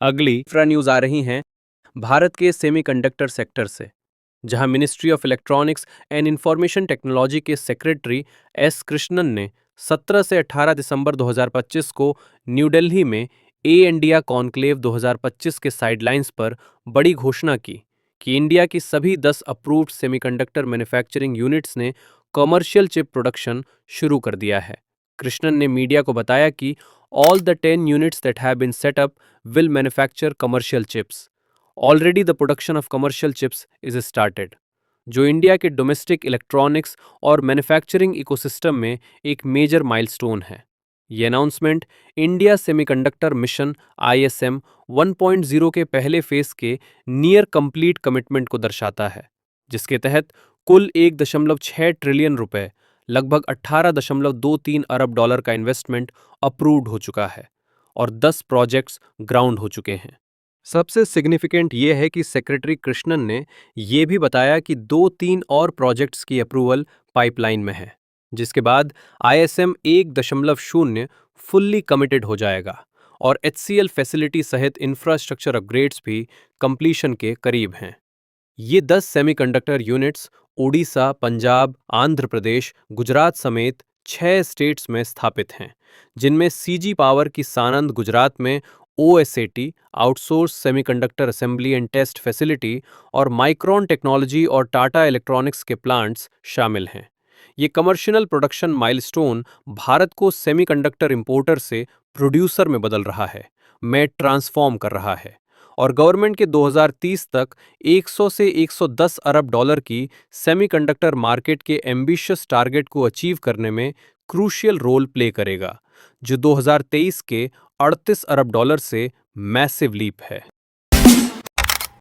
अगली infra news आ रही हैं भारत के सेमीकंडक्टर सेक्टर से, जहां ministry of electronics and information technology के सेक्रेटरी एस कृष्णन ने 17 से 18 दिसंबर 2025 को न्यू दिल्ली में ए इंडिया कॉन्क्लेव 2025 के साइडलाइंस पर बड़ी घोषणा की कि इंडिया की सभी 10 अप्रूव्ड सेमीकंडक्टर मैन्युफैक्चरिंग यूनिट्स ने कमर्शियल चिप प्रोडक्शन शुरू कर दिया है। कृष्णन ने मीडिया को बताया कि all the 10 units that have been set up will manufacture commercial chips. Already the production of commercial chips is started, जो इंडिया के डोमेस्टिक इलेक्ट्रॉनिक्स और मैन्युफैक्चरिंग इकोसिस्टम में एक मेजर माइलस्टोन है। ये announcement India semiconductor mission ISM 1.0 के पहले phase के नियर कंप्लीट कमिटमेंट को दर्शाता है, जिसके तहत कुल 1.6 ट्रिलियन रुपए, लगभग 18.23 अरब डॉलर का इन्वेस्टमेंट अप्रूव्ड हो चुका है और 10 प्रोजेक्ट्स ग्राउंड हो चुके हैं। सबसे सिग्निफिकेंट ये है कि सेक्रेटरी कृष्णन ने ये भी बताया कि 2-3 और प्रोजेक्ट्स की अप्रूवल पाइपलाइन में है, जिसके बाद ISM 1.0 फुल्ली कमिटेड हो जाएगा और HCL फैसिलिटी सहित इंफ्रास्ट्रक्चर अपग्रेड्स भी कंप्लीशन के करीब हैं। ये 10 सेमीकंडक्टर यूनिट्स ओडिशा, पंजाब, आंध्र प्रदेश, गुजरात समेत 6 स्टेट्स में स्थापित हैं, जिनमें CG पावर की सानंद गुजरात में OSAT outsource semiconductor assembly and test facility और माइक्रोन टेक्नोलॉजी और टाटा इलेक्ट्रॉनिक्स के प्लांट्स शामिल हैं। ये कमर्शियल प्रोडक्शन माइलस्टोन भारत को सेमीकंडक्टर इंपोर्टर से प्रोड्यूसर में बदल रहा है, में ट्रांसफॉर्म कर रहा है और गवर्नमेंट के 2030 तक 100 से 110 अरब डॉलर की सेमीकंडक्टर मार्केट के एम्बिशियस टारगेट को अचीव करने में क्रूशियल रोल प्ले करेगा, जो 2023 के 38 अरब डॉलर से मैसिव लीप है।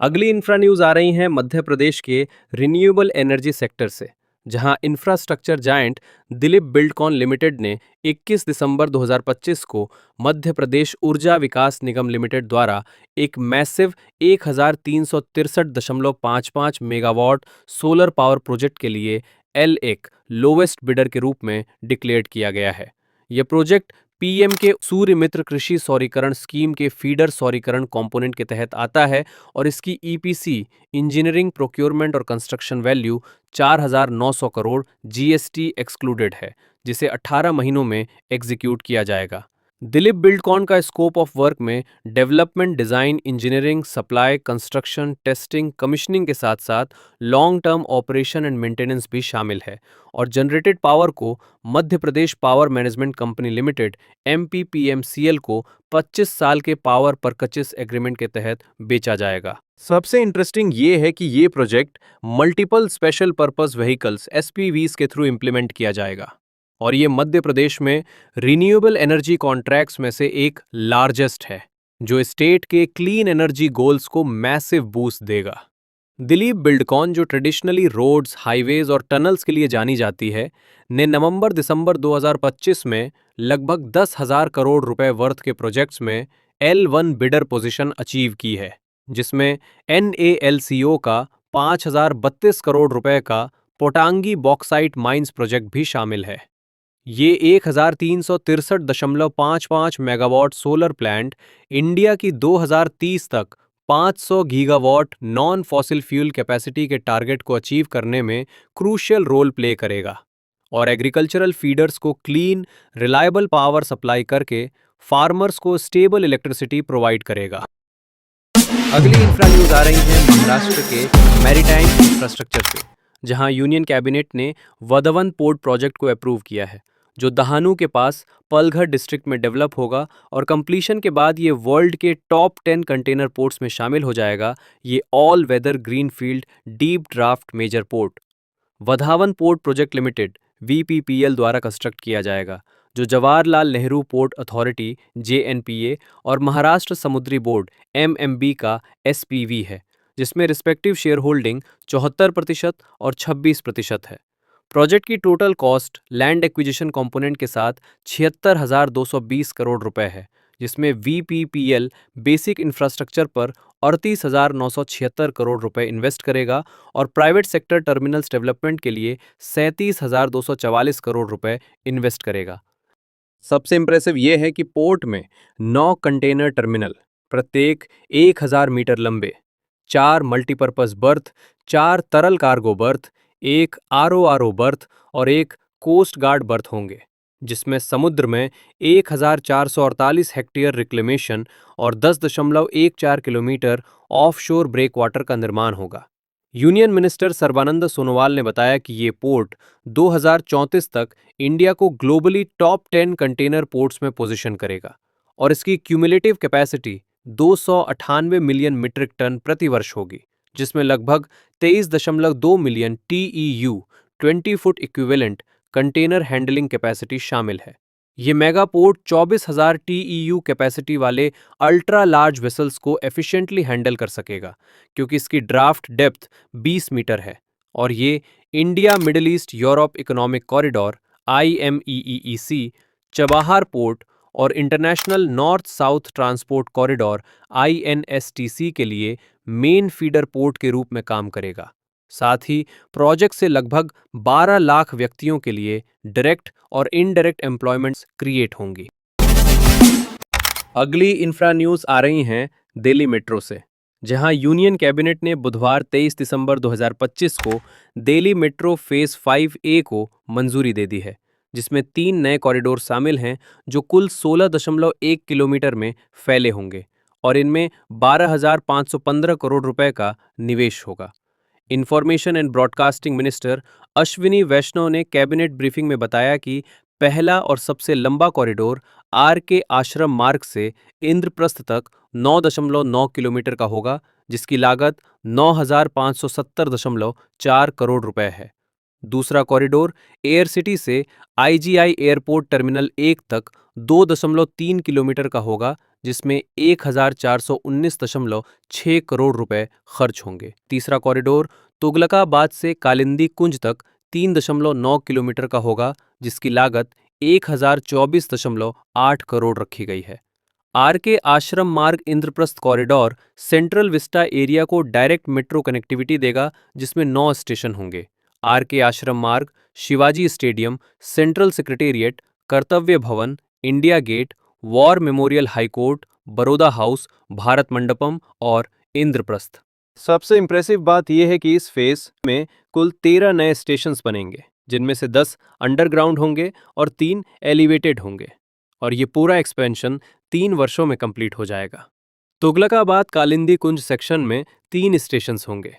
अगली इंफ्रा न्यूज आ रही हैं मध्य प्रदेश के रिन्यूएबल एनर्जी सेक्टर से, जहां infrastructure giant Dilip Buildcon limited ने 21 दिसंबर 2025 को मध्य प्रदेश ऊर्जा विकास निगम लिमिटेड द्वारा एक massive 1363.55 megawatt solar power project के लिए L1 लोवेस्ट बिडर के रूप में डिक्लेयर्ड किया गया है। यह प्रोजेक्ट PM के सूर्य मित्र कृषि सौरीकरण स्कीम के फीडर सौरीकरण कंपोनेंट के तहत आता है और इसकी EPC इंजीनियरिंग प्रोक्योरमेंट और construction value 4,900 crore GST excluded है, जिसे 18 महीनों में एग्जीक्यूट किया जाएगा। दिलीप बिल्डकॉन का स्कोप ऑफ वर्क में development, design, engineering, supply, construction, testing, commissioning के साथ साथ long term operation and maintenance भी शामिल है और जनरेटेड पावर को Madhya Pradesh power management company limited MPPMCL को 25 साल के पावर परचेज एग्रीमेंट के तहत बेचा जाएगा। सबसे इंटरेस्टिंग ये है कि ये project multiple special purpose vehicles SPVs के थ्रू इंप्लीमेंट किया जाएगा और ये मध्य प्रदेश में रिन्यूएबल एनर्जी कॉन्ट्रैक्ट्स में से एक लार्जेस्ट है, जो स्टेट के क्लीन एनर्जी गोल्स को मैसिव बूस्ट देगा। दिलीप बिल्डकॉन, जो ट्रेडिशनली रोड्स, हाईवेज और टनल्स के लिए जानी जाती है, ने नवंबर-दिसंबर 2025 में लगभग 10,000 करोड़ रुपए वर्थ के प्रोजेक्ट्स में L1 बिडर पोजीशन अचीव की है, जिसमेमें NALCO का 5,032 करोड़ रुपए का पोटांगी बॉक्साइट माइंस प्रोजेक्ट भी शामिल है। ये 1363.55 मेगावाट सोलर प्लांट इंडिया की 2030 तक 500 gigawatt non fossil fuel capacity के टारगेट को अचीव करने में क्रूशियल रोल प्ले करेगा और एग्रीकल्चरल फीडर्स को क्लीन, रिलायबल पावर सप्लाई करके फार्मर्स को स्टेबल इलेक्ट्रिसिटी प्रोवाइड करेगा। अगली इंफ्रा न्यूज आ रही है महाराष्ट्र के मैरीटाइम इंफ्रास्ट्रक्चर से, जहां यूनियन कैबिनेट ने वधवन पोर्ट प्रोजेक्ट को अप्रूव किया है, जो दहानू के पास पलघर डिस्ट्रिक्ट में डेवलप होगा और कंप्लीशन के बाद ये वर्ल्ड के टॉप 10 कंटेनर पोर्ट्स में शामिल हो जाएगा। ये all weather greenfield deep draft major port Vadhavan port project limited VPPL द्वारा कंस्ट्रक्ट किया जाएगा, जो Jawaharlal Nehru port authority JNPA और महाराष्ट्र समुद्री बोर्ड MMB का SPV है, जिसमें रिस्पेक्टिव शेयर होल्डिंग 74% और 26% है। प्रोजेक्ट की total cost land acquisition component के साथ 76,220 करोड़ रुपए है, जिसमें VPPL बेसिक इंफ्रास्ट्रक्चर पर 38,976 करोड़ रुपए इन्वेस्ट करेगा और प्राइवेट सेक्टर टर्मिनल्स डेवलपमेंट के लिए 37,244 करोड़ रुपए इन्वेस्ट करेगा। सबसे इंप्रेसिव ये है कि पोर्ट में 9 कंटेनर टर्मिनल, प्रत्येक 1000 मीटर लंबे, 4 मल्टीपर्पज बर्थ, 4 तरल कार्गो बर्थ, एक आरओआरओ बर्थ और एक कोस्ट गार्ड बर्थ होंगे, जिसमें समुद्र में 1448 हेक्टेयर रिक्लेमेशन और 10.14 किलोमीटर ऑफशोर ब्रेकवाटर का निर्माण होगा। यूनियन मिनिस्टर सर्बानंद सोनोवाल ने बताया कि ये पोर्ट 2034 तक इंडिया को ग्लोबली टॉप 10 कंटेनर पोर्ट्स में पोजीशन करेगा और इसकी cumulative capacity 298 million metric tonne प्रति वर्ष होगी, जिसमें लगभग 23.2 million TEU 20 foot equivalent container handling capacity शामिल है। ये मेगा पोर्ट 24,000 TEU कैपेसिटी वाले अल्ट्रा लार्ज वेसल्स को एफिशिएंटली हैंडल कर सकेगा, क्योंकि इसकी ड्राफ्ट डेप्थ 20 मीटर है और ये India Middle East Europe economic corridor IMEEEC, Chabahar port और international north south transport corridor INSTC के लिए मेन फीडर पोर्ट के रूप में काम करेगा। साथ ही प्रोजेक्ट से लगभग 12 लाख व्यक्तियों के लिए डायरेक्ट और इनडायरेक्ट एम्प्लॉयमेंट्स क्रिएट होंगी। अगली इंफ्रा न्यूज आ रही हैं दिल्ली मेट्रो से, जहां यूनियन कैबिनेट ने बुधवार 23 दिसंबर 2025 को दिल्ली मेट्रो फेज 5A को मंजूरी दे दी है, जिसमें 3 नए कॉरिडोर शामिल हैं जो कुल 16.1 किलोमीटर में फैले होंगे और इनमें 12,515 करोड़ रुपए का निवेश होगा। Information and broadcasting minister Ashwini Vaishnaw ने कैबिनेट ब्रीफिंग में बताया कि पहला और सबसे लंबा कॉरिडोर के आश्रम मार्ग से इंद्रप्रस्थ तक 9.9 किलोमीटर का होगा, जिसकी लागत 9,570.4 करोड़ रुपए है। दूसरा कॉरिडोर एयर सिटी से IGI एयरपोर्ट टर्मिनल 1 तक 2.3 किलोमीटर का होगा, जिसमें 1,419.6 करोड़ रुपए खर्च होंगे। तीसरा कॉरिडोर तुगलकाबाद से कालिंदी कुंज तक 3.9 किलोमीटर का होगा, जिसकी लागत 1,024.8 करोड़ रखी गई है। के आश्रम मार्ग Indraprastha corridor central Vista area को डायरेक्ट मेट्रो कनेक्टिविटी देगा, जिसमें 9 स्टेशन होंगे। के आश्रम मार्ग Shivaji stadium, central Secretariat, Kartavya Bhavan, India Gate, War Memorial High Court, Baroda House, Bharat Mandapam और इंद्रप्रस्थ। सबसे इंप्रेसिव बात यह है कि इस फेज में कुल 13 नए स्टेशंस बनेंगे, जिनमें से 10 अंडरग्राउंड होंगे और 3 एलिवेटेड होंगे, और ये पूरा एक्सपेंशन 3 वर्षों में कंप्लीट हो जाएगा। तुगलकाबाद कालिंदी कुंज सेक्शन में 3 स्टेशंस होंगे,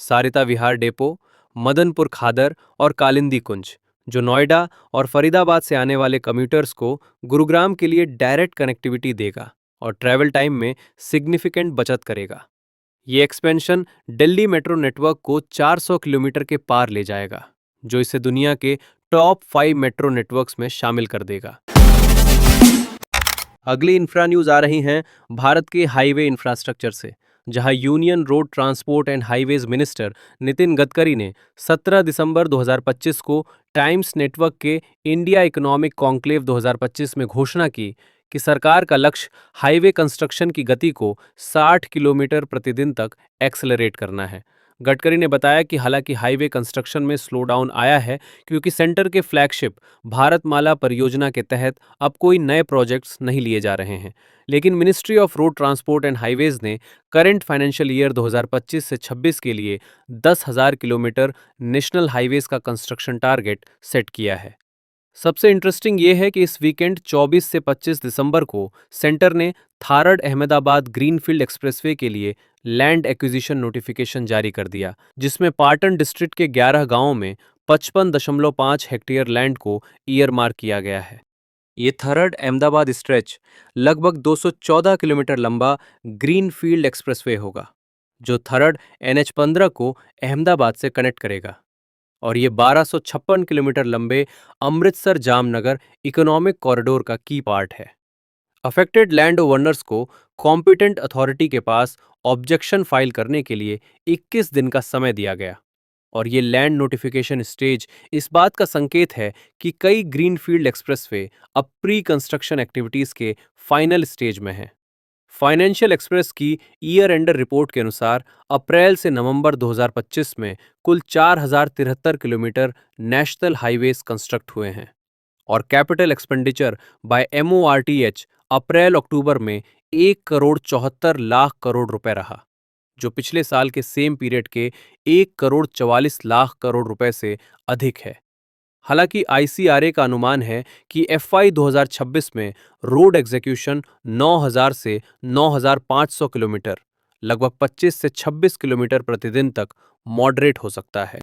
सारिता विहार डेपो, मदनपुर खादर और कालिंदी कुंज, जो नोएडा और फरीदाबाद से आने वाले कम्यूटर्स को गुरुग्राम के लिए डायरेक्ट कनेक्टिविटी देगा और ट्रैवल टाइम में सिग्निफिकेंट बचत करेगा। ये एक्सपेंशन दिल्ली मेट्रो नेटवर्क को 400 किलोमीटर के पार ले जाएगा, जो इसे दुनिया के टॉप 5 मेट्रो नेटवर्क्स में शामिल कर देगा। अगली इंफ्रा न्यूज आ रही हैं भारत के हाईवे इंफ्रास्ट्रक्चर से, जहां union road transport and highways minister Nitin Gadkari ने 17 दिसंबर 2025 को टाइम्स नेटवर्क के इंडिया इकोनॉमिक कॉन्क्लेव 2025 में घोषणा की कि सरकार का लक्ष्य हाईवे कंस्ट्रक्शन की गति को 60 किलोमीटर प्रतिदिन तक एक्सेलरेट करना है। गडकरी ने बताया कि हालांकि हाईवे कंस्ट्रक्शन में स्लो डाउन आया है, क्योंकि सेंटर के फ्लैगशिप भारतमाला परियोजना के तहत अब कोई नए प्रोजेक्ट्स नहीं लिए जा रहे हैं, लेकिन ministry of road transport and highways ने करंट फाइनेंशियल ईयर 2025 से 26 के लिए 10,000 किलोमीटर नेशनल हाईवेज का कंस्ट्रक्शन टारगेट सेट किया है। सबसे इंटरेस्टिंग ये है कि इस वीकेंड 24 से 25 दिसंबर को सेंटर ने थारड अहमदाबाद ग्रीनफील्ड एक्सप्रेसवे के लिए लैंड एक्विजिशन नोटिफिकेशन जारी कर दिया, जिसमें पाटन डिस्ट्रिक्ट के 11 गांवों में 55.5 हेक्टेयर लैंड को ईयरमार्क किया गया है। ये थरड अहमदाबाद स्ट्रेच लगभग 214 किलोमीटर लंबा ग्रीनफील्ड एक्सप्रेसवे होगा, जो थरड NH15 को अहमदाबाद से कनेक्ट करेगा, और ये 1256 किलोमीटर लंबे अमृतसर जामनगर इकोनॉमिक कॉरिडोर का की पार्ट है। अफेक्टेड लैंड ओनर्स को कॉम्पिटेंट अथॉरिटी के पास ऑब्जेक्शन फाइल करने के लिए 21 दिन का समय दिया गया, और ये लैंड नोटिफिकेशन स्टेज इस बात का संकेत है कि कई ग्रीनफील्ड एक्सप्रेसवे अब प्री कंस्ट्रक्शन एक्टिविटीज के फाइनल स्टेज में हैं। फाइनेंशियल एक्सप्रेस की ईयर एंडर रिपोर्ट के अनुसार अप्रैल से नवंबर 2025 में कुल 4,073 किलोमीटर नेशनल हाईवेज कंस्ट्रक्ट हुए हैं, और कैपिटल एक्सपेंडिचर बाय MORTH अप्रैल अक्टूबर में 1,74,00,000 रुपए रहा, जो पिछले साल के सेम पीरियड के 1,44,00,000 करोड़ रुपए से अधिक है। हालांकि आईसीआरए का अनुमान है कि एफआई 2026 में रोड एग्जीक्यूशन 9,000 से 9,500 किलोमीटर, लगभग 25 से 26 किलोमीटर प्रतिदिन तक मॉडरेट हो सकता है।